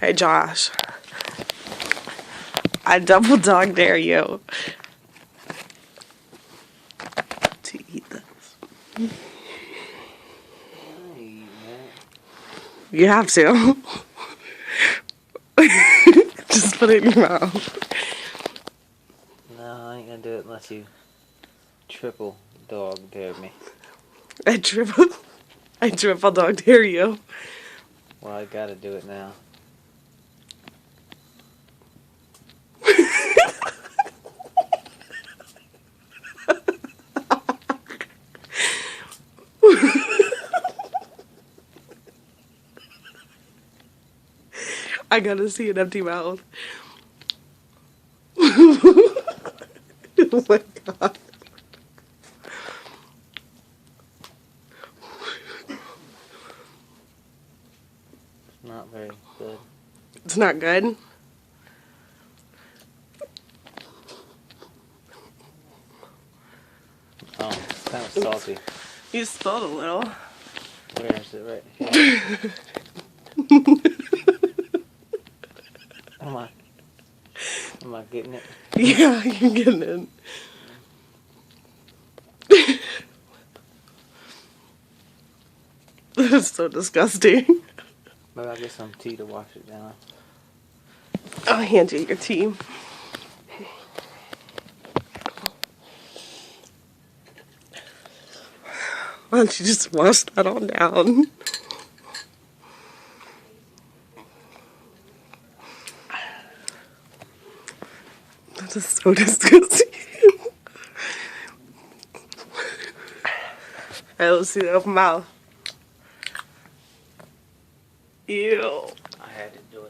Hey Josh, I double dog dare you to eat this. You have to. Just put it in your mouth. No, I ain't gonna do it unless you triple dog dare me. I triple dog dare you. Well, I gotta do it now. I gotta see an empty mouth. Oh my god. It's not very good. It's not good? Oh, it's kind of salty. You spilled a little. Where is it? Right here. Am I getting it? Yeah, you're getting it. That's so disgusting. Maybe I'll get some tea to wash it down. I'll hand you your tea. Why don't you just wash that on down? That is so disgusting. Alright, let's see the open mouth. Ew. I had to do it.